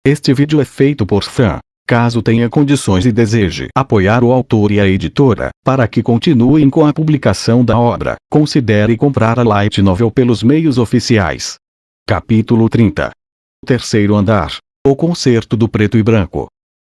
Este vídeo é feito por fã. Caso tenha condições e deseje apoiar o autor e a editora, para que continuem com a publicação da obra, considere comprar a light novel pelos meios oficiais. Capítulo 30. Terceiro andar. O concerto do preto e branco.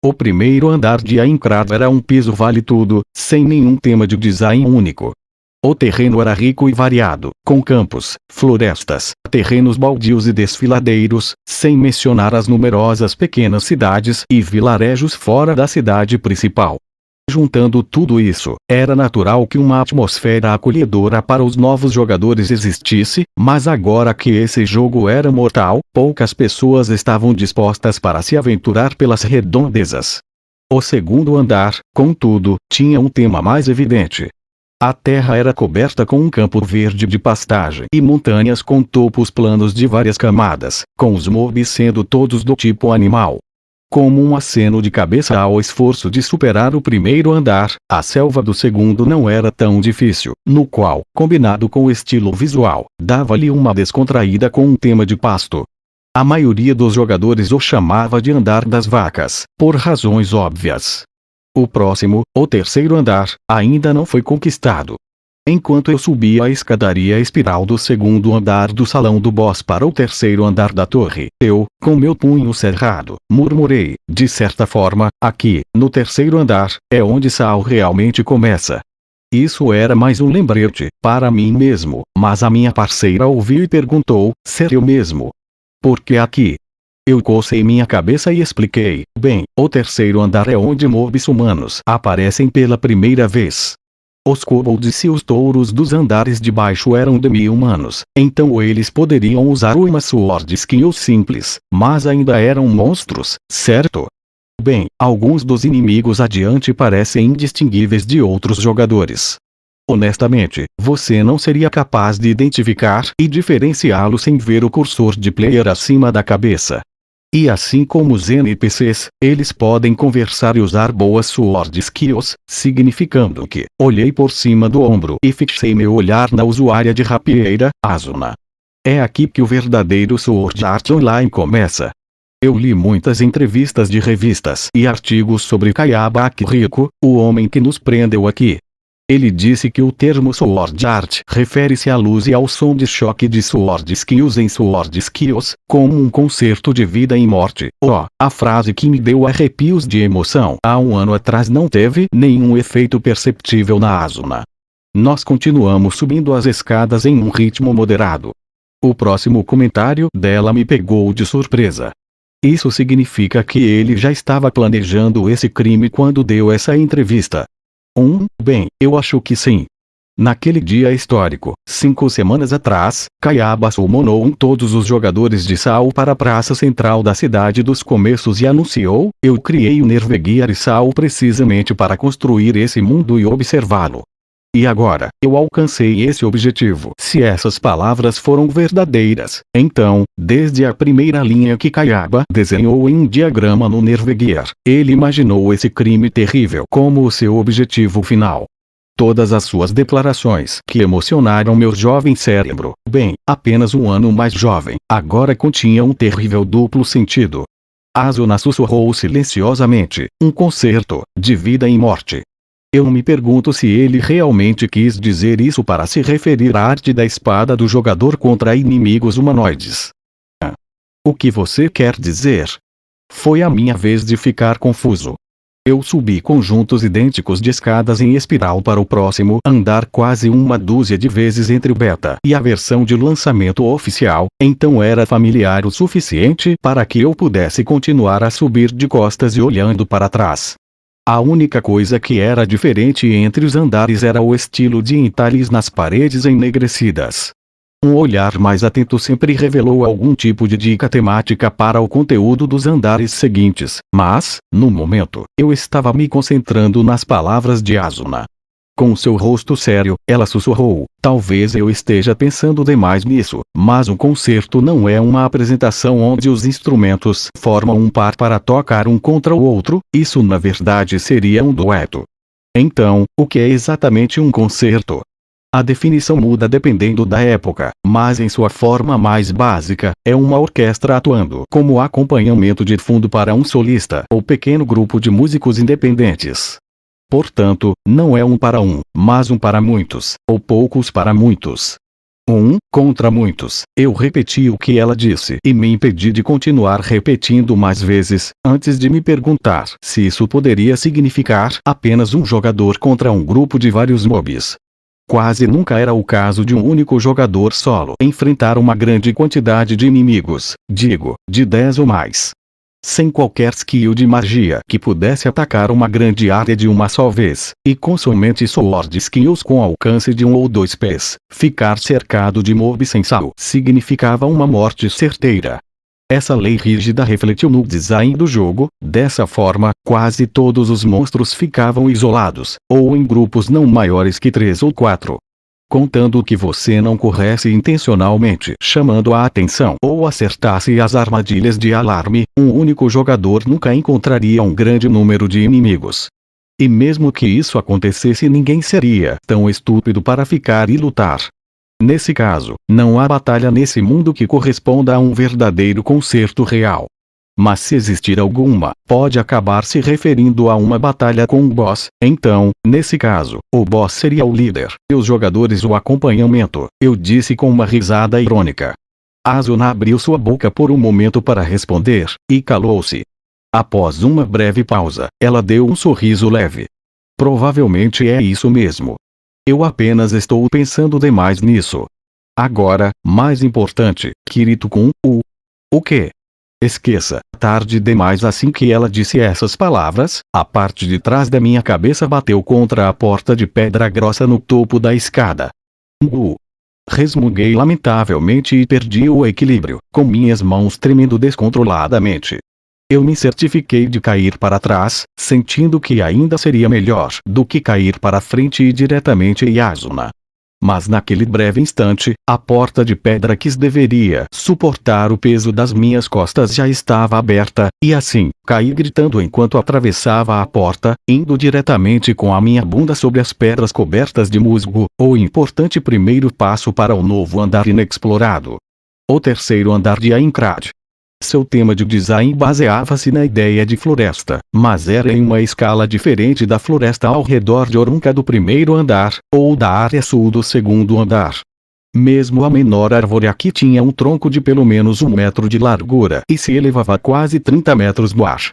O primeiro andar de Aincrad era um piso vale-tudo, sem nenhum tema de design único. O terreno era rico e variado, com campos, florestas, terrenos baldios e desfiladeiros, sem mencionar as numerosas pequenas cidades e vilarejos fora da cidade principal. Juntando tudo isso, era natural que uma atmosfera acolhedora para os novos jogadores existisse, mas agora que esse jogo era mortal, poucas pessoas estavam dispostas para se aventurar pelas redondezas. O segundo andar, contudo, tinha um tema mais evidente. A terra era coberta com um campo verde de pastagem e montanhas com topos planos de várias camadas, com os mobs sendo todos do tipo animal. Como um aceno de cabeça ao esforço de superar o primeiro andar, a selva do segundo não era tão difícil, no qual, combinado com o estilo visual, dava-lhe uma descontraída com um tema de pasto. A maioria dos jogadores o chamava de andar das vacas, por razões óbvias. O próximo, o terceiro andar, ainda não foi conquistado. Enquanto eu subia a escadaria espiral do segundo andar do salão do boss para o terceiro andar da torre, eu, com meu punho cerrado, murmurei, de certa forma, aqui, no terceiro andar, é onde Saul realmente começa. Isso era mais um lembrete, para mim mesmo, mas a minha parceira ouviu e perguntou, ser eu mesmo? Por que aqui? Eu cocei minha cabeça e expliquei, bem, o terceiro andar é onde mobs humanos aparecem pela primeira vez. Os kobolds e os touros dos andares de baixo eram demi-humanos, então eles poderiam usar uma sword skill simples, mas ainda eram monstros, certo? Bem, alguns dos inimigos adiante parecem indistinguíveis de outros jogadores. Honestamente, você não seria capaz de identificar e diferenciá-lo sem ver o cursor de player acima da cabeça. E assim como os NPCs, eles podem conversar e usar boas sword skills, significando que, olhei por cima do ombro e fixei meu olhar na usuária de rapieira, Asuna. É aqui que o verdadeiro Sword Art Online começa. Eu li muitas entrevistas de revistas e artigos sobre Kayaba Akihiko, o homem que nos prendeu aqui. Ele disse que o termo Sword Art refere-se à luz e ao som de choque de Sword Skills em Sword Skills, como um concerto de vida e morte. Oh, a frase que me deu arrepios de emoção há um ano atrás não teve nenhum efeito perceptível na Asuna. Nós continuamos subindo as escadas em um ritmo moderado. O próximo comentário dela me pegou de surpresa. Isso significa que ele já estava planejando esse crime quando deu essa entrevista. Bem, eu acho que sim. Naquele dia histórico, 5 semanas atrás, Kayaba summonou todos os jogadores de Saul para a praça central da cidade dos começos e anunciou, eu criei o Nervegear e Saul precisamente para construir esse mundo e observá-lo. E agora, eu alcancei esse objetivo. Se essas palavras foram verdadeiras, então, desde a primeira linha que Kayaba desenhou em um diagrama no Nervegear, ele imaginou esse crime terrível como o seu objetivo final. Todas as suas declarações que emocionaram meu jovem cérebro, bem, apenas um ano mais jovem, agora continham um terrível duplo sentido. Asuna sussurrou silenciosamente, um concerto, de vida e morte. Eu me pergunto se ele realmente quis dizer isso para se referir à arte da espada do jogador contra inimigos humanoides. O que você quer dizer? Foi a minha vez de ficar confuso. Eu subi conjuntos idênticos de escadas em espiral para o próximo andar quase uma dúzia de vezes entre o beta e a versão de lançamento oficial, então era familiar o suficiente para que eu pudesse continuar a subir de costas e olhando para trás. A única coisa que era diferente entre os andares era o estilo de entalhes nas paredes enegrecidas. Um olhar mais atento sempre revelou algum tipo de dica temática para o conteúdo dos andares seguintes, mas, no momento, eu estava me concentrando nas palavras de Asuna. Com seu rosto sério, ela sussurrou, talvez eu esteja pensando demais nisso, mas um concerto não é uma apresentação onde os instrumentos formam um par para tocar um contra o outro, isso na verdade seria um dueto. Então, o que é exatamente um concerto? A definição muda dependendo da época, mas em sua forma mais básica, é uma orquestra atuando como acompanhamento de fundo para um solista ou pequeno grupo de músicos independentes. Portanto, não é um para um, mas um para muitos, ou poucos para muitos. Contra muitos. Eu repeti o que ela disse e me impedi de continuar repetindo mais vezes, antes de me perguntar se isso poderia significar apenas um jogador contra um grupo de vários mobs. Quase nunca era o caso de um único jogador solo enfrentar uma grande quantidade de inimigos, digo, de 10 ou mais. Sem qualquer skill de magia que pudesse atacar uma grande área de uma só vez, e com somente sword skills com alcance de 1 ou 2 pés, ficar cercado de mobs sem sal significava uma morte certeira. Essa lei rígida refletiu no design do jogo. Dessa forma, quase todos os monstros ficavam isolados, ou em grupos não maiores que 3 ou 4. Contando que você não corresse intencionalmente chamando a atenção ou acertasse as armadilhas de alarme, um único jogador nunca encontraria um grande número de inimigos. E mesmo que isso acontecesse, ninguém seria tão estúpido para ficar e lutar. Nesse caso, não há batalha nesse mundo que corresponda a um verdadeiro concerto real. Mas se existir alguma, pode acabar se referindo a uma batalha com um boss. Então, nesse caso, o boss seria o líder, e os jogadores o acompanhamento, eu disse com uma risada irônica. Asuna abriu sua boca por um momento para responder, e calou-se. Após uma breve pausa, ela deu um sorriso leve. Provavelmente é isso mesmo. Eu apenas estou pensando demais nisso. Agora, mais importante, Kirito-kun, o quê? Esqueça, tarde demais. Assim que ela disse essas palavras, a parte de trás da minha cabeça bateu contra a porta de pedra grossa no topo da escada. Resmunguei lamentavelmente e perdi o equilíbrio, com minhas mãos tremendo descontroladamente. Eu me certifiquei de cair para trás, sentindo que ainda seria melhor do que cair para frente e diretamente em Asuna. Mas naquele breve instante, a porta de pedra que deveria suportar o peso das minhas costas já estava aberta, e assim, caí gritando enquanto atravessava a porta, indo diretamente com a minha bunda sobre as pedras cobertas de musgo, o importante primeiro passo para o novo andar inexplorado. O terceiro andar de Aincrad. Seu tema de design baseava-se na ideia de floresta, mas era em uma escala diferente da floresta ao redor de Orunca do primeiro andar, ou da área sul do segundo andar. Mesmo a menor árvore aqui tinha um tronco de pelo menos 1 metro de largura e se elevava a quase 30 metros no ar.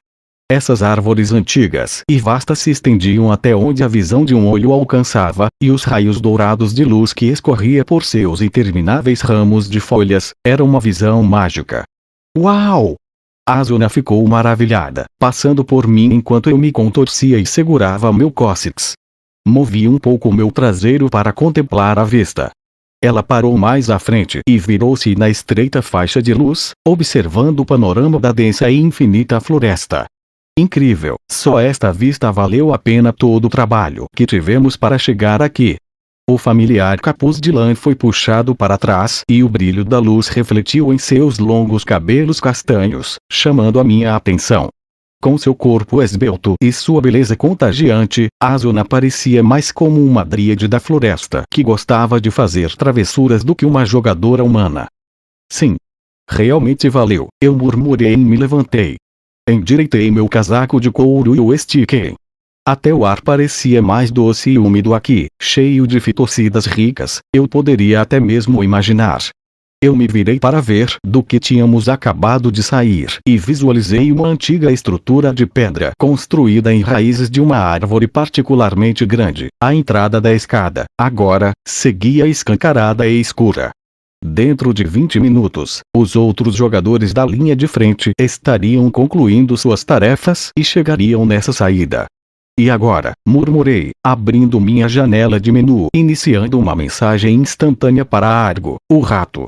Essas árvores antigas e vastas se estendiam até onde a visão de um olho alcançava, e os raios dourados de luz que escorria por seus intermináveis ramos de folhas, era uma visão mágica. Uau! Asuna ficou maravilhada, passando por mim enquanto eu me contorcia e segurava meu cóccix. Movi um pouco meu traseiro para contemplar a vista. Ela parou mais à frente e virou-se na estreita faixa de luz, observando o panorama da densa e infinita floresta. Incrível! Só esta vista valeu a pena todo o trabalho que tivemos para chegar aqui. O familiar capuz de lã foi puxado para trás e o brilho da luz refletiu em seus longos cabelos castanhos, chamando a minha atenção. Com seu corpo esbelto e sua beleza contagiante, Asuna parecia mais como uma dríade da floresta que gostava de fazer travessuras do que uma jogadora humana. Sim. Realmente valeu, eu murmurei e me levantei. Endireitei meu casaco de couro e o estiquei. Até o ar parecia mais doce e úmido aqui, cheio de fitocidas ricas, eu poderia até mesmo imaginar. Eu me virei para ver do que tínhamos acabado de sair e visualizei uma antiga estrutura de pedra construída em raízes de uma árvore particularmente grande. A entrada da escada, agora, seguia escancarada e escura. Dentro de 20 minutos, os outros jogadores da linha de frente estariam concluindo suas tarefas e chegariam nessa saída. E agora, murmurei, abrindo minha janela de menu, iniciando uma mensagem instantânea para Argo, o rato.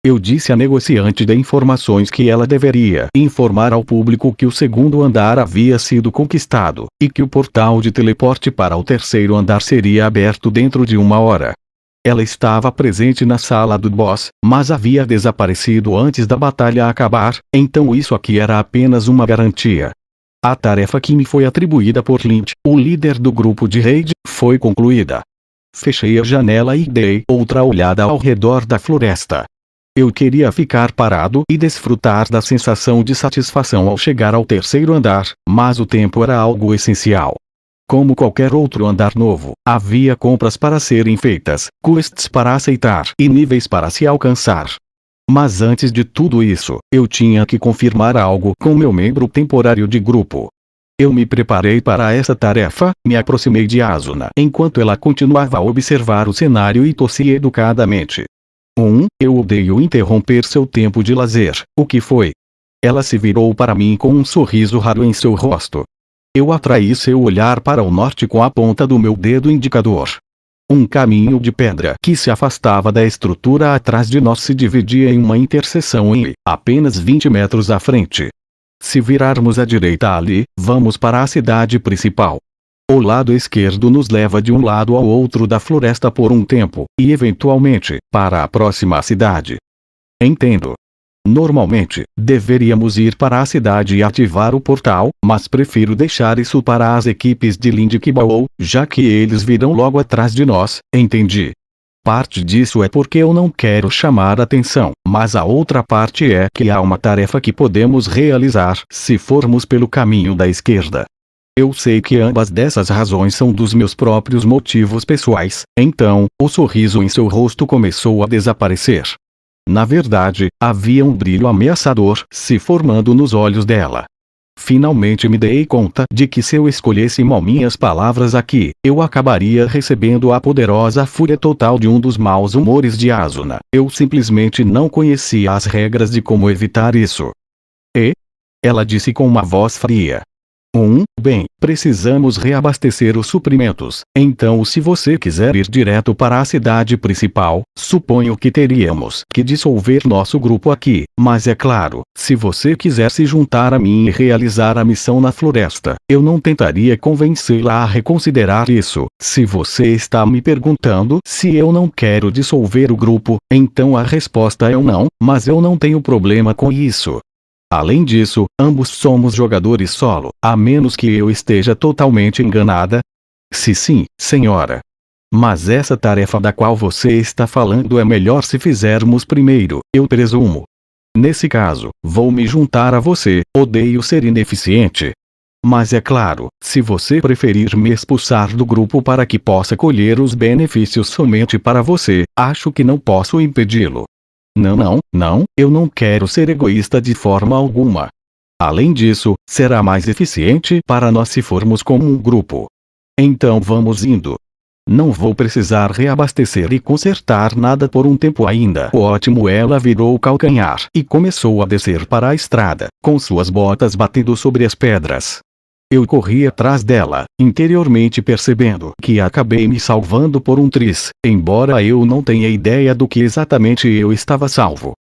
Eu disse à negociante de informações que ela deveria informar ao público que o segundo andar havia sido conquistado, e que o portal de teleporte para o terceiro andar seria aberto dentro de 1 hora. Ela estava presente na sala do boss, mas havia desaparecido antes da batalha acabar, então isso aqui era apenas uma garantia. A tarefa que me foi atribuída por Lynch, o líder do grupo de raid, foi concluída. Fechei a janela e dei outra olhada ao redor da floresta. Eu queria ficar parado e desfrutar da sensação de satisfação ao chegar ao terceiro andar, mas o tempo era algo essencial. Como qualquer outro andar novo, havia compras para serem feitas, quests para aceitar e níveis para se alcançar. Mas antes de tudo isso, eu tinha que confirmar algo com meu membro temporário de grupo. Eu me preparei para essa tarefa, me aproximei de Asuna enquanto ela continuava a observar o cenário e tossi educadamente. Eu odeio interromper seu tempo de lazer. O que foi? Ela se virou para mim com um sorriso raro em seu rosto. Eu atraí seu olhar para o norte com a ponta do meu dedo indicador. Um caminho de pedra que se afastava da estrutura atrás de nós se dividia em uma interseção e, apenas 20 metros à frente. Se virarmos à direita ali, vamos para a cidade principal. O lado esquerdo nos leva de um lado ao outro da floresta por um tempo, e eventualmente, para a próxima cidade. Entendo. Normalmente, deveríamos ir para a cidade e ativar o portal, mas prefiro deixar isso para as equipes de Lindkibao, já que eles virão logo atrás de nós, entendi. Parte disso é porque eu não quero chamar atenção, mas a outra parte é que há uma tarefa que podemos realizar se formos pelo caminho da esquerda. Eu sei que ambas dessas razões são dos meus próprios motivos pessoais, então, o sorriso em seu rosto começou a desaparecer. Na verdade, havia um brilho ameaçador se formando nos olhos dela. Finalmente me dei conta de que se eu escolhesse mal minhas palavras aqui, eu acabaria recebendo a poderosa fúria total de um dos maus humores de Asuna. Eu simplesmente não conhecia as regras de como evitar isso. Ela disse com uma voz fria. Bem, precisamos reabastecer os suprimentos, então se você quiser ir direto para a cidade principal, suponho que teríamos que dissolver nosso grupo aqui, mas é claro, se você quiser se juntar a mim e realizar a missão na floresta, eu não tentaria convencê-la a reconsiderar isso. Se você está me perguntando se eu não quero dissolver o grupo, então a resposta é um não, mas eu não tenho problema com isso. Além disso, ambos somos jogadores solo, a menos que eu esteja totalmente enganada. Sim, senhora. Mas essa tarefa da qual você está falando é melhor se fizermos primeiro, eu presumo. Nesse caso, vou me juntar a você, odeio ser ineficiente. Mas é claro, se você preferir me expulsar do grupo para que possa colher os benefícios somente para você, acho que não posso impedi-lo. Não, eu não quero ser egoísta de forma alguma. Além disso, será mais eficiente para nós se formos como um grupo. Então vamos indo. Não vou precisar reabastecer e consertar nada por um tempo ainda. Ótimo, ela virou o calcanhar e começou a descer para a estrada, com suas botas batendo sobre as pedras. Eu corri atrás dela, interiormente percebendo que acabei me salvando por um triz, embora eu não tenha ideia do que exatamente eu estava salvo.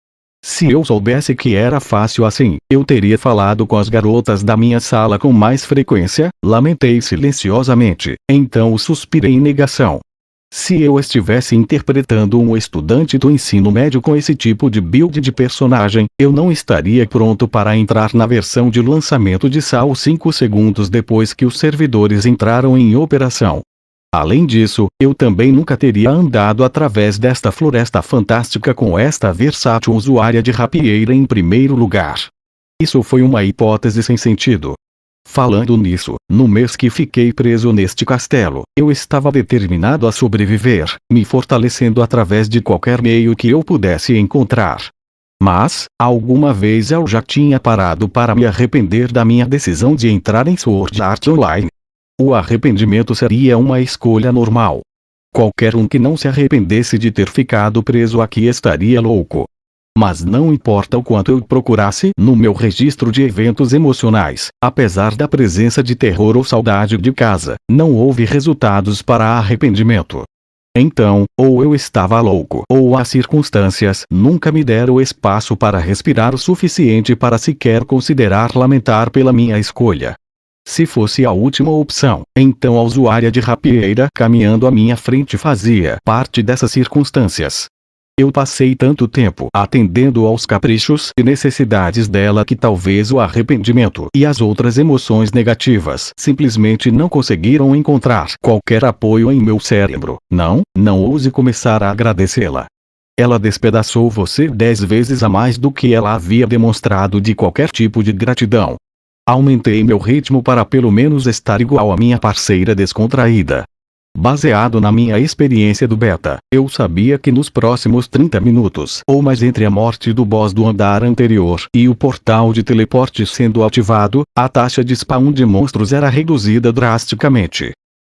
Se eu soubesse que era fácil assim, eu teria falado com as garotas da minha sala com mais frequência, lamentei silenciosamente, então suspirei em negação. Se eu estivesse interpretando um estudante do ensino médio com esse tipo de build de personagem, eu não estaria pronto para entrar na versão de lançamento de SAO 5 segundos depois que os servidores entraram em operação. Além disso, eu também nunca teria andado através desta floresta fantástica com esta versátil usuária de rapieira em primeiro lugar. Isso foi uma hipótese sem sentido. Falando nisso, no mês que fiquei preso neste castelo, eu estava determinado a sobreviver, me fortalecendo através de qualquer meio que eu pudesse encontrar. Mas, alguma vez eu já tinha parado para me arrepender da minha decisão de entrar em Sword Art Online. O arrependimento seria uma escolha normal. Qualquer um que não se arrependesse de ter ficado preso aqui estaria louco. Mas não importa o quanto eu procurasse no meu registro de eventos emocionais, apesar da presença de terror ou saudade de casa, não houve resultados para arrependimento. Então, ou eu estava louco, ou as circunstâncias nunca me deram espaço para respirar o suficiente para sequer considerar lamentar pela minha escolha. Se fosse a última opção, então a usuária de rapieira caminhando à minha frente fazia parte dessas circunstâncias. Eu passei tanto tempo atendendo aos caprichos e necessidades dela que talvez o arrependimento e as outras emoções negativas simplesmente não conseguiram encontrar qualquer apoio em meu cérebro. Não ouse começar a agradecê-la. Ela despedaçou você 10 vezes a mais do que ela havia demonstrado de qualquer tipo de gratidão. Aumentei meu ritmo para pelo menos estar igual à minha parceira descontraída. Baseado na minha experiência do beta, eu sabia que nos próximos 30 minutos ou mais entre a morte do boss do andar anterior e o portal de teleporte sendo ativado, a taxa de spawn de monstros era reduzida drasticamente.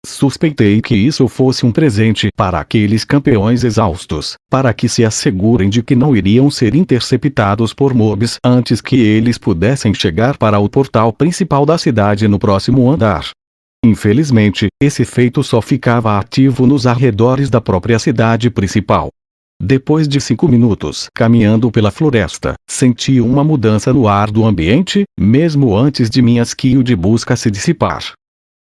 Suspeitei que isso fosse um presente para aqueles campeões exaustos, para que se assegurem de que não iriam ser interceptados por mobs antes que eles pudessem chegar para o portal principal da cidade no próximo andar. Infelizmente, esse feito só ficava ativo nos arredores da própria cidade principal. Depois de 5 minutos caminhando pela floresta, senti uma mudança no ar do ambiente, mesmo antes de minha skill de busca se dissipar.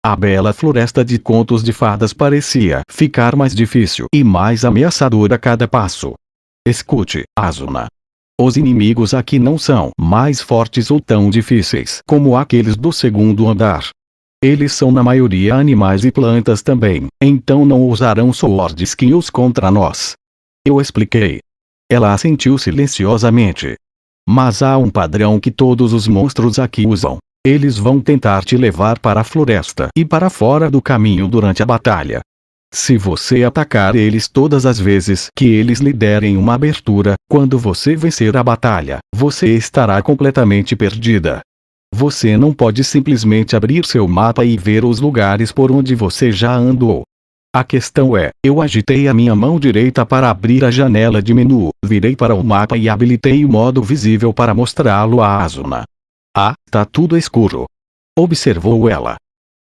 A bela floresta de contos de fadas parecia ficar mais difícil e mais ameaçadora a cada passo. Escute, Asuna. Os inimigos aqui não são mais fortes ou tão difíceis como aqueles do segundo andar. Eles são na maioria animais e plantas também, então não usarão sword skills contra nós. Eu expliquei. Ela assentiu silenciosamente. Mas há um padrão que todos os monstros aqui usam. Eles vão tentar te levar para a floresta e para fora do caminho durante a batalha. Se você atacar eles todas as vezes que eles lhe derem uma abertura, quando você vencer a batalha, você estará completamente perdida. Você não pode simplesmente abrir seu mapa e ver os lugares por onde você já andou. A questão é, eu agitei a minha mão direita para abrir a janela de menu, virei para o mapa e habilitei o modo visível para mostrá-lo a Asuna. Ah, tá tudo escuro. Observou ela.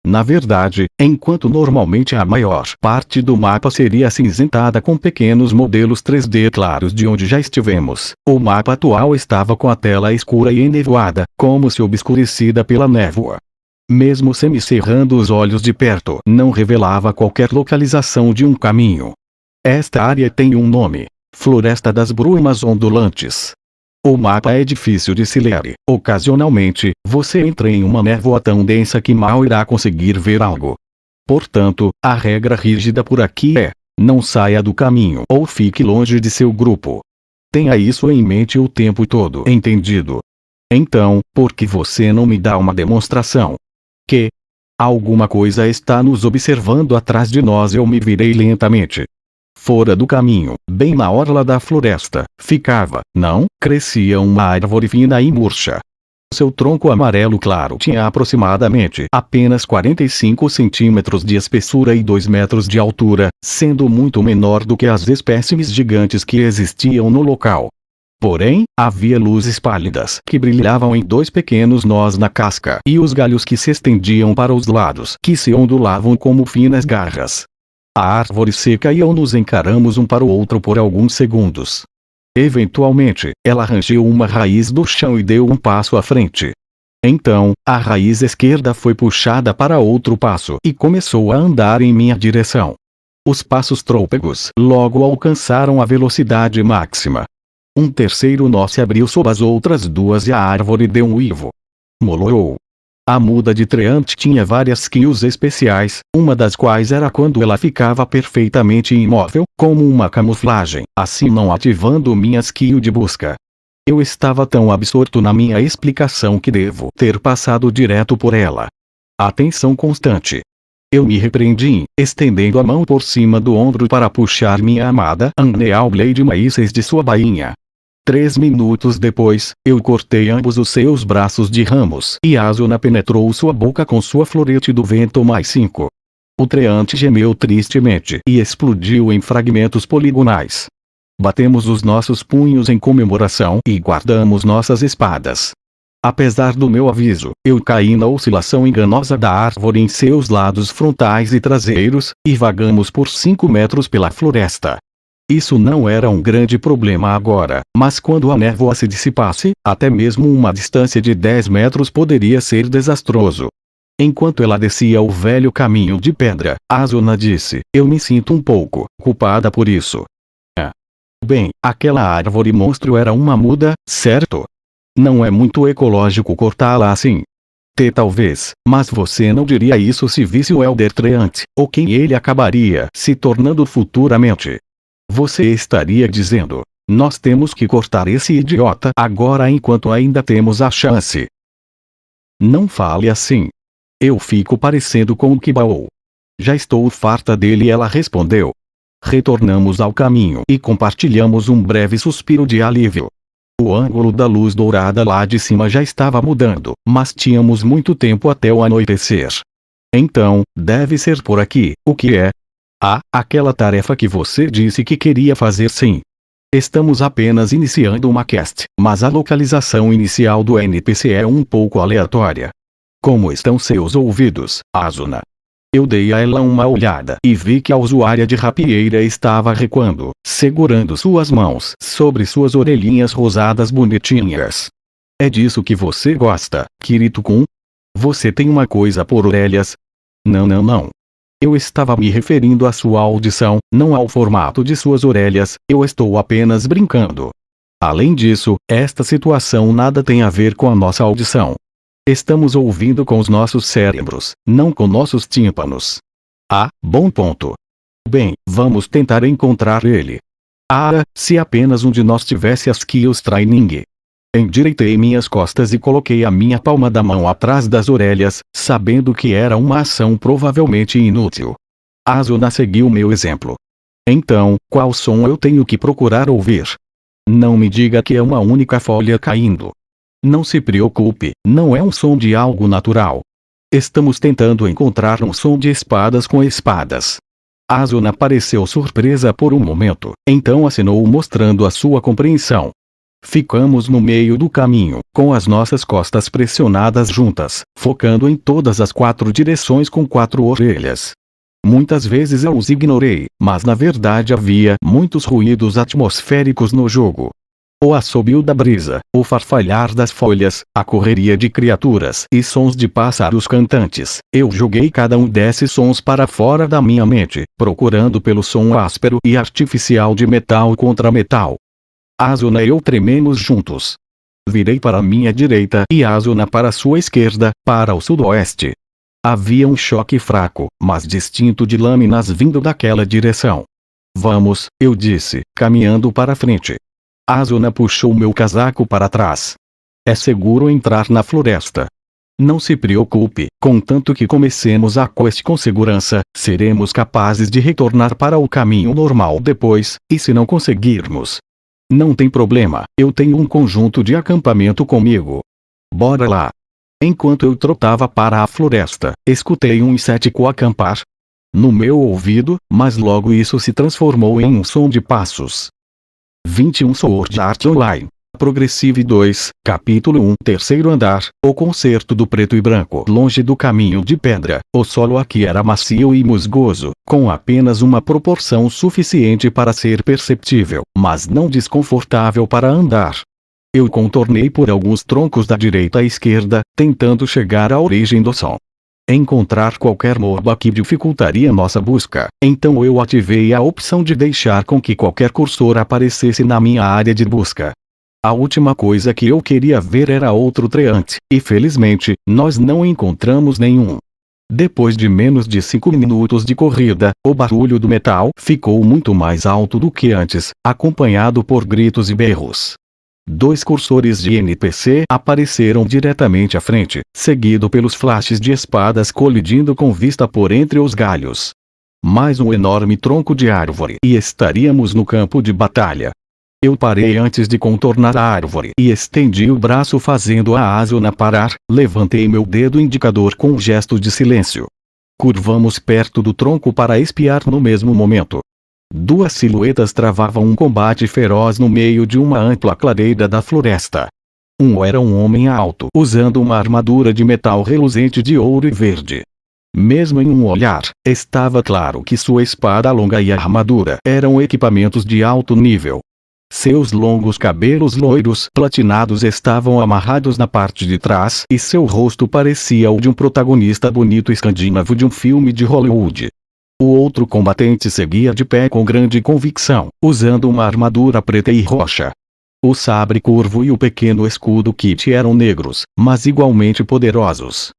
Na verdade, enquanto normalmente a maior parte do mapa seria acinzentada com pequenos modelos 3D claros de onde já estivemos, o mapa atual estava com a tela escura e enevoada, como se obscurecida pela névoa. Mesmo semicerrando os olhos de perto, não revelava qualquer localização de um caminho. Esta área tem um nome: Floresta das Brumas Ondulantes. O mapa é difícil de se ler. Ocasionalmente, você entra em uma névoa tão densa que mal irá conseguir ver algo. Portanto, a regra rígida por aqui é: não saia do caminho ou fique longe de seu grupo. Tenha isso em mente o tempo todo, entendido? Então, por que você não me dá uma demonstração? Que alguma coisa está nos observando atrás de nós. Eu me virei lentamente. Fora do caminho, bem na orla da floresta, crescia uma árvore fina e murcha. Seu tronco amarelo claro tinha aproximadamente apenas 45 centímetros de espessura e 2 metros de altura, sendo muito menor do que as espécimes gigantes que existiam no local. Porém, havia luzes pálidas que brilhavam em 2 pequenos nós na casca e os galhos que se estendiam para os lados que se ondulavam como finas garras. A árvore seca e eu nos encaramos um para o outro por alguns segundos. Eventualmente, ela rangeu uma raiz do chão e deu um passo à frente. Então, a raiz esquerda foi puxada para outro passo e começou a andar em minha direção. Os passos trôpegos logo alcançaram a velocidade máxima. Um terceiro nó se abriu sob as outras 2 e a árvore deu um uivo. Molorou. A muda de Treant tinha várias skills especiais, uma das quais era quando ela ficava perfeitamente imóvel, como uma camuflagem, assim não ativando minha skill de busca. Eu estava tão absorto na minha explicação que devo ter passado direto por ela. Atenção constante. Eu me repreendi, estendendo a mão por cima do ombro para puxar minha amada Unreal Blade Mais de sua bainha. 3 minutos depois, eu cortei ambos os seus braços de ramos e Asuna penetrou sua boca com sua florete do vento mais 5. O Treant gemeu tristemente e explodiu em fragmentos poligonais. Batemos os nossos punhos em comemoração e guardamos nossas espadas. Apesar do meu aviso, eu caí na oscilação enganosa da árvore em seus lados frontais e traseiros, e vagamos por 5 metros pela floresta. Isso não era um grande problema agora, mas quando a névoa se dissipasse, até mesmo uma distância de 10 metros poderia ser desastroso. Enquanto ela descia o velho caminho de pedra, Asuna disse: eu me sinto um pouco culpada por isso. Bem, aquela árvore monstro era uma muda, certo? Não é muito ecológico cortá-la assim. Talvez, mas você não diria isso se visse o Elder Treant, ou quem ele acabaria se tornando futuramente. Você estaria dizendo: nós temos que cortar esse idiota agora enquanto ainda temos a chance. Não fale assim. Eu fico parecendo com o Kibao. Já estou farta dele, ela respondeu. Retornamos ao caminho e compartilhamos um breve suspiro de alívio. O ângulo da luz dourada lá de cima já estava mudando, mas tínhamos muito tempo até o anoitecer. Então, deve ser por aqui. O que é? Ah, aquela tarefa que você disse que queria fazer, sim. Estamos apenas iniciando uma quest, mas a localização inicial do NPC é um pouco aleatória. Como estão seus ouvidos, Asuna? Eu dei a ela uma olhada e vi que a usuária de rapieira estava recuando, segurando suas mãos sobre suas orelhinhas rosadas bonitinhas. É disso que você gosta, Kirito-kun? Você tem uma coisa por orelhas? Não. Eu estava me referindo à sua audição, não ao formato de suas orelhas, eu estou apenas brincando. Além disso, esta situação nada tem a ver com a nossa audição. Estamos ouvindo com os nossos cérebros, não com nossos tímpanos. Ah, bom ponto. Bem, vamos tentar encontrar ele. Ah, se apenas um de nós tivesse as skills training. Endireitei minhas costas e coloquei a minha palma da mão atrás das orelhas, sabendo que era uma ação provavelmente inútil. Asuna seguiu meu exemplo. Então, qual som eu tenho que procurar ouvir? Não me diga que é uma única folha caindo. Não se preocupe, não é um som de algo natural. Estamos tentando encontrar um som de espadas com espadas. Asuna pareceu surpresa por um momento, então acenou mostrando a sua compreensão. Ficamos no meio do caminho, com as nossas costas pressionadas juntas, focando em todas as 4 direções com 4 orelhas. Muitas vezes eu os ignorei, mas na verdade havia muitos ruídos atmosféricos no jogo. O assobio da brisa, o farfalhar das folhas, a correria de criaturas e sons de pássaros cantantes. Eu joguei cada um desses sons para fora da minha mente, procurando pelo som áspero e artificial de metal contra metal. Asuna e eu trememos juntos. Virei para minha direita e Asuna para sua esquerda, para o sudoeste. Havia um choque fraco, mas distinto de lâminas vindo daquela direção. Vamos, eu disse, caminhando para frente. Asuna puxou meu casaco para trás. É seguro entrar na floresta. Não se preocupe, contanto que comecemos a quest com segurança, seremos capazes de retornar para o caminho normal depois, e se não conseguirmos? Não tem problema, eu tenho um conjunto de acampamento comigo. Bora lá. Enquanto eu trotava para a floresta, escutei um insético acampar no meu ouvido, mas logo isso se transformou em um som de passos. 21 Sword Art Online. Progressive 2, Capítulo 1. Terceiro andar, o concerto do preto e branco. Longe do caminho de pedra, o solo aqui era macio e musgoso, com apenas uma proporção suficiente para ser perceptível, mas não desconfortável para andar. Eu contornei por alguns troncos da direita à esquerda, tentando chegar à origem do som. Encontrar qualquer moba que dificultaria nossa busca, então eu ativei a opção de deixar com que qualquer cursor aparecesse na minha área de busca. A última coisa que eu queria ver era outro treante, e felizmente, nós não encontramos nenhum. Depois de menos de 5 minutos de corrida, o barulho do metal ficou muito mais alto do que antes, acompanhado por gritos e berros. 2 cursores de NPC apareceram diretamente à frente, seguido pelos flashes de espadas colidindo com vista por entre os galhos. Mais um enorme tronco de árvore e estaríamos no campo de batalha. Eu parei antes de contornar a árvore e estendi o braço fazendo a Asuna parar, levantei meu dedo indicador com um gesto de silêncio. Curvamos perto do tronco para espiar no mesmo momento. 2 silhuetas travavam um combate feroz no meio de uma ampla clareira da floresta. Um era um homem alto, usando uma armadura de metal reluzente de ouro e verde. Mesmo em um olhar, estava claro que sua espada longa e a armadura eram equipamentos de alto nível. Seus longos cabelos loiros platinados estavam amarrados na parte de trás e seu rosto parecia o de um protagonista bonito escandinavo de um filme de Hollywood. O outro combatente seguia de pé com grande convicção, usando uma armadura preta e roxa. O sabre curvo e o pequeno escudo kit eram negros, mas igualmente poderosos.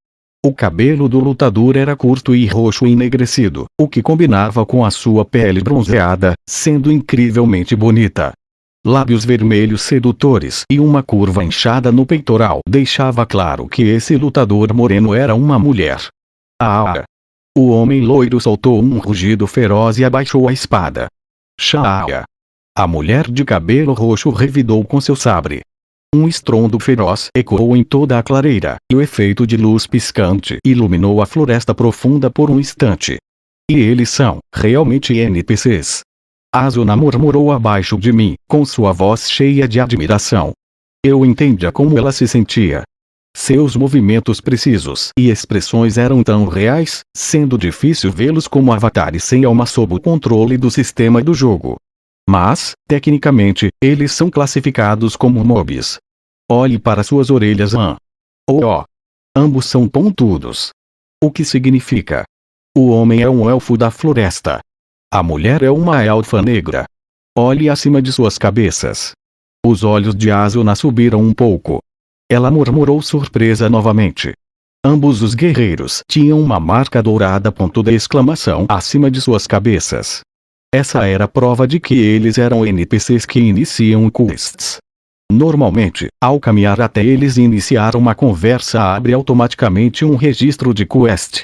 O cabelo do lutador era curto e roxo enegrecido, o que combinava com a sua pele bronzeada, sendo incrivelmente bonita. Lábios vermelhos sedutores e uma curva inchada no peitoral deixava claro que esse lutador moreno era uma mulher. Ah! O homem loiro soltou um rugido feroz e abaixou a espada. Shaia! A mulher de cabelo roxo revidou com seu sabre. Um estrondo feroz ecoou em toda a clareira, e o efeito de luz piscante iluminou a floresta profunda por um instante. E eles são, realmente NPCs. Asuna murmurou abaixo de mim, com sua voz cheia de admiração. Eu entendia como ela se sentia. Seus movimentos precisos e expressões eram tão reais, sendo difícil vê-los como avatares sem alma sob o controle do sistema do jogo. Mas, tecnicamente, eles são classificados como mobs. Olhe para suas orelhas. Oh! Ambos são pontudos. O que significa? O homem é um elfo da floresta. A mulher é uma elfa negra. Olhe acima de suas cabeças. Os olhos de Asuna subiram um pouco. Ela murmurou surpresa novamente. Ambos os guerreiros tinham uma marca dourada ponto de exclamação acima de suas cabeças. Essa era a prova de que eles eram NPCs que iniciam quests. Normalmente, ao caminhar até eles e iniciar uma conversa abre automaticamente um registro de quest.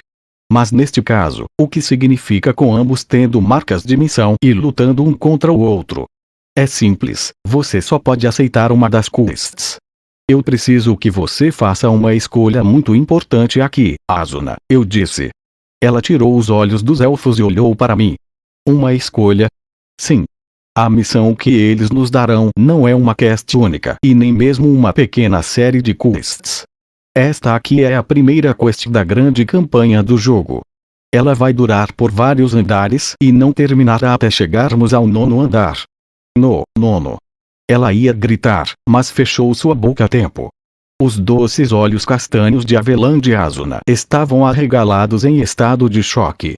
Mas neste caso, o que significa com ambos tendo marcas de missão e lutando um contra o outro? É simples, você só pode aceitar uma das quests. Eu preciso que você faça uma escolha muito importante aqui, Asuna, eu disse. Ela tirou os olhos dos elfos e olhou para mim. Uma escolha? Sim. A missão que eles nos darão não é uma quest única e nem mesmo uma pequena série de quests. Esta aqui é a primeira quest da grande campanha do jogo. Ela vai durar por vários andares e não terminará até chegarmos ao 9º andar. No 9º. Ela ia gritar, mas fechou sua boca a tempo. Os doces olhos castanhos de avelã de Asuna estavam arregalados em estado de choque.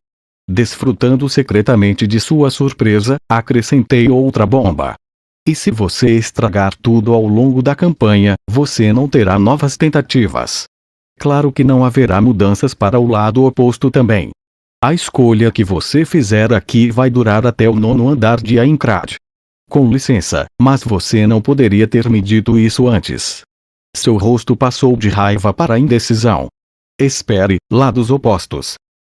Desfrutando secretamente de sua surpresa, acrescentei outra bomba. E se você estragar tudo ao longo da campanha, você não terá novas tentativas. Claro que não haverá mudanças para o lado oposto também. A escolha que você fizer aqui vai durar até o 9º andar de Aincrad. Com licença, mas você não poderia ter me dito isso antes. Seu rosto passou de raiva para indecisão. Espere, lados opostos.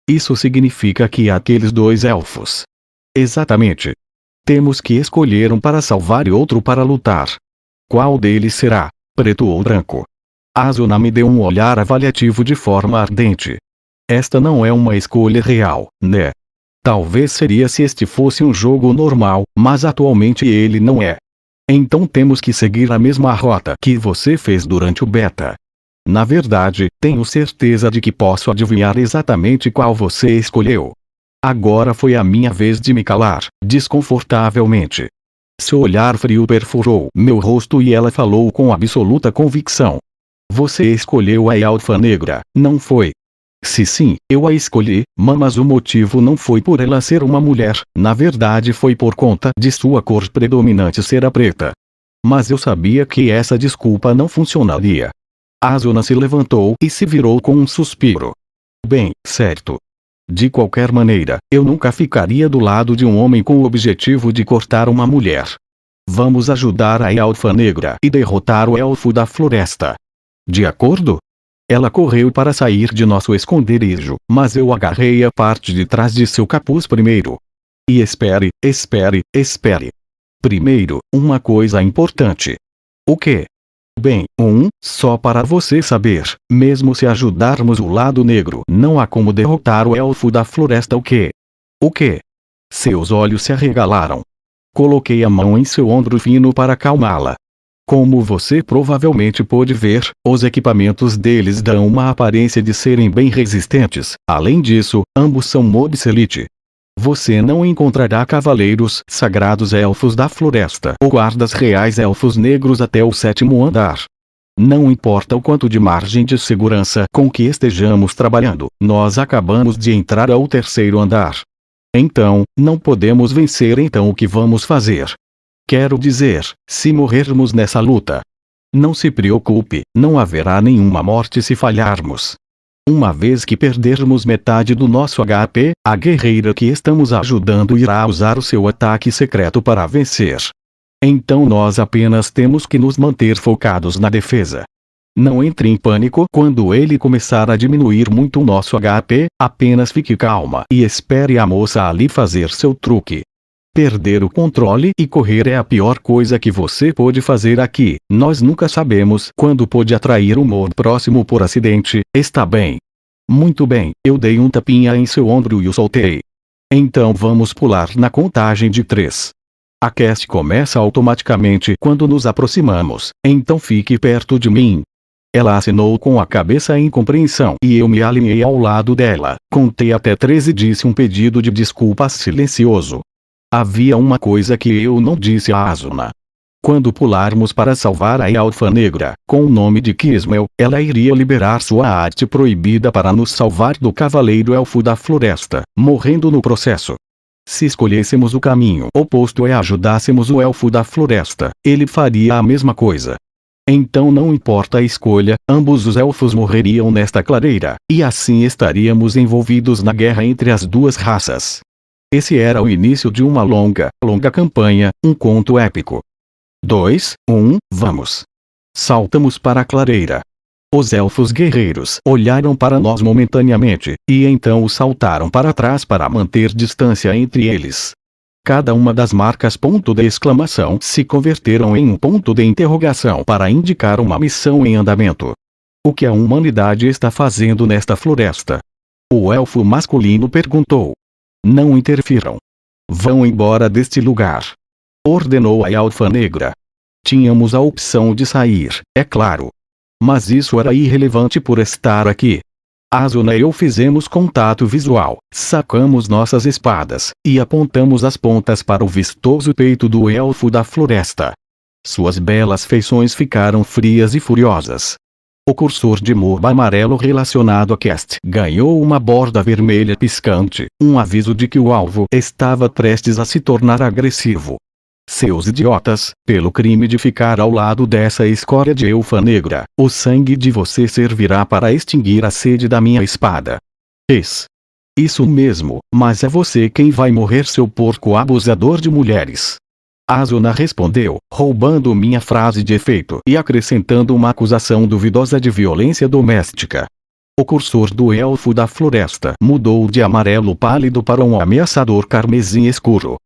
Isso significa que aqueles dois elfos. Exatamente. Temos que escolher um para salvar e outro para lutar. Qual deles será, preto ou branco? Asuna me deu um olhar avaliativo de forma ardente. Esta não é uma escolha real, né? Talvez seria se este fosse um jogo normal, mas atualmente ele não é. Então temos que seguir a mesma rota que você fez durante o beta. Na verdade, tenho certeza de que posso adivinhar exatamente qual você escolheu. Agora foi a minha vez de me calar, desconfortavelmente. Seu olhar frio perfurou meu rosto e ela falou com absoluta convicção. Você escolheu a elfa negra, não foi? Se sim, eu a escolhi, mas o motivo não foi por ela ser uma mulher, na verdade foi por conta de sua cor predominante ser a preta. Mas eu sabia que essa desculpa não funcionaria. Asuna se levantou e se virou com um suspiro. Bem, certo. De qualquer maneira, eu nunca ficaria do lado de um homem com o objetivo de cortar uma mulher. Vamos ajudar a elfa negra e derrotar o elfo da floresta. De acordo? Ela correu para sair de nosso esconderijo, mas eu agarrei a parte de trás de seu capuz primeiro. E espere. Primeiro, uma coisa importante. O quê? Bem, só para você saber, mesmo se ajudarmos o lado negro, não há como derrotar o elfo da floresta. O quê? O quê? Seus olhos se arregalaram. Coloquei a mão em seu ombro fino para acalmá-la. Como você provavelmente pôde ver, os equipamentos deles dão uma aparência de serem bem resistentes. Além disso, ambos são mobs elite. Você não encontrará cavaleiros sagrados elfos da floresta ou guardas reais elfos negros até o 7º andar. Não importa o quanto de margem de segurança com que estejamos trabalhando, nós acabamos de entrar ao 3º andar. Então, não podemos vencer, então o que vamos fazer? Quero dizer, se morrermos nessa luta. Não se preocupe, não haverá nenhuma morte se falharmos. Uma vez que perdermos metade do nosso HP, a guerreira que estamos ajudando irá usar o seu ataque secreto para vencer. Então nós apenas temos que nos manter focados na defesa. Não entre em pânico quando ele começar a diminuir muito o nosso HP, apenas fique calma e espere a moça ali fazer seu truque. Perder o controle e correr é a pior coisa que você pode fazer aqui. Nós nunca sabemos quando pode atrair um mob próximo por acidente. Está bem? Muito bem, eu dei um tapinha em seu ombro e o soltei. Então vamos pular na contagem de 3. A cast começa automaticamente quando nos aproximamos, então fique perto de mim. Ela acenou com a cabeça em compreensão e eu me alinhei ao lado dela. Contei até 13 e disse um pedido de desculpas silencioso. Havia uma coisa que eu não disse a Asuna. Quando pularmos para salvar a Elfa Negra, com o nome de Kismel, ela iria liberar sua arte proibida para nos salvar do Cavaleiro Elfo da Floresta, morrendo no processo. Se escolhêssemos o caminho oposto e ajudássemos o Elfo da Floresta, ele faria a mesma coisa. Então não importa a escolha, ambos os elfos morreriam nesta clareira, e assim estaríamos envolvidos na guerra entre as duas raças. Esse era o início de uma longa campanha, um conto épico. 2, 1, vamos. Saltamos para a clareira. Os elfos guerreiros olharam para nós momentaneamente, e então saltaram para trás para manter distância entre eles. Cada uma das marcas ponto de exclamação se converteram em um ponto de interrogação para indicar uma missão em andamento. O que a humanidade está fazendo nesta floresta? O elfo masculino perguntou. Não interfiram. Vão embora deste lugar. Ordenou a Elfa Negra. Tínhamos a opção de sair, é claro. Mas isso era irrelevante por estar aqui. Asuna e eu fizemos contato visual, sacamos nossas espadas, e apontamos as pontas para o vistoso peito do elfo da floresta. Suas belas feições ficaram frias e furiosas. O cursor de mob amarelo relacionado a cast ganhou uma borda vermelha piscante, um aviso de que o alvo estava prestes a se tornar agressivo. Seus idiotas, pelo crime de ficar ao lado dessa escória de elfa negra, o sangue de você servirá para extinguir a sede da minha espada. Isso mesmo, mas é você quem vai morrer, seu porco abusador de mulheres. Asuna respondeu, roubando minha frase de efeito e acrescentando uma acusação duvidosa de violência doméstica. O cursor do elfo da floresta mudou de amarelo pálido para um ameaçador carmesim escuro.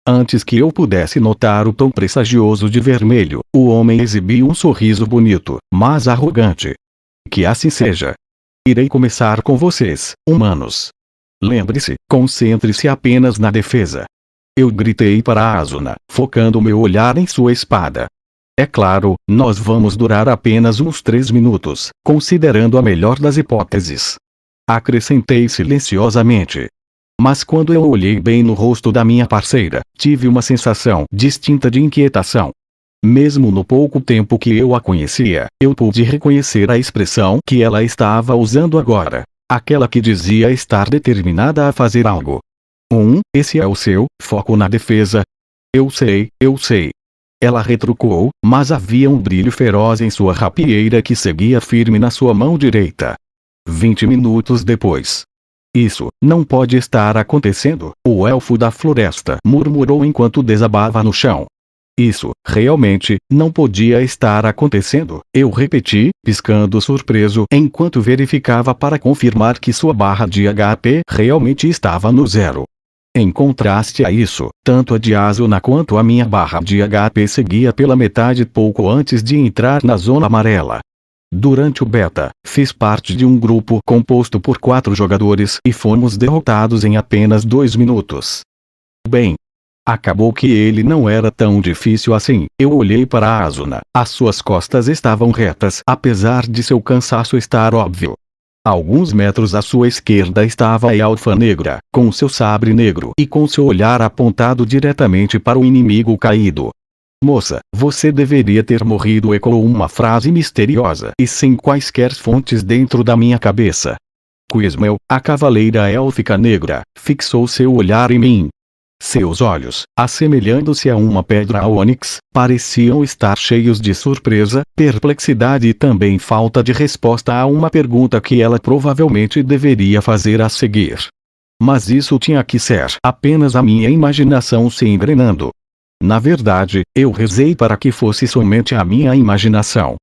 Antes que eu pudesse notar o tom pressagioso de vermelho, o homem exibiu um sorriso bonito, mas arrogante. Que assim seja. Irei começar com vocês, humanos. Lembre-se, concentre-se apenas na defesa. Eu gritei para Asuna, focando meu olhar em sua espada. É claro, nós vamos durar apenas uns 3 minutos, considerando a melhor das hipóteses. Acrescentei silenciosamente. Mas quando eu olhei bem no rosto da minha parceira, tive uma sensação distinta de inquietação. Mesmo no pouco tempo que eu a conhecia, eu pude reconhecer a expressão que ela estava usando agora. Aquela que dizia estar determinada a fazer algo. Esse é o seu foco na defesa? Eu sei. Ela retrucou, mas havia um brilho feroz em sua rapieira que seguia firme na sua mão direita. 20 minutos depois. Isso não pode estar acontecendo, o elfo da floresta murmurou enquanto desabava no chão. Isso, realmente, não podia estar acontecendo, eu repeti, piscando surpreso enquanto verificava para confirmar que sua barra de HP realmente estava no 0. Em contraste a isso, tanto a de Asuna quanto a minha barra de HP seguia pela metade pouco antes de entrar na zona amarela. Durante o beta, fiz parte de um grupo composto por 4 jogadores e fomos derrotados em apenas 2 minutos. Bem, acabou que ele não era tão difícil assim. Eu olhei para Asuna, as suas costas estavam retas apesar de seu cansaço estar óbvio. A alguns metros à sua esquerda estava a Elfa Negra, com seu sabre negro e com seu olhar apontado diretamente para o inimigo caído. Moça, você deveria ter morrido, ecoou uma frase misteriosa e sem quaisquer fontes dentro da minha cabeça. Quizmel, a cavaleira élfica negra, fixou seu olhar em mim. Seus olhos, assemelhando-se a uma pedra ônix, pareciam estar cheios de surpresa, perplexidade e também falta de resposta a uma pergunta que ela provavelmente deveria fazer a seguir. Mas isso tinha que ser apenas a minha imaginação se engrenando. Na verdade, eu rezei para que fosse somente a minha imaginação.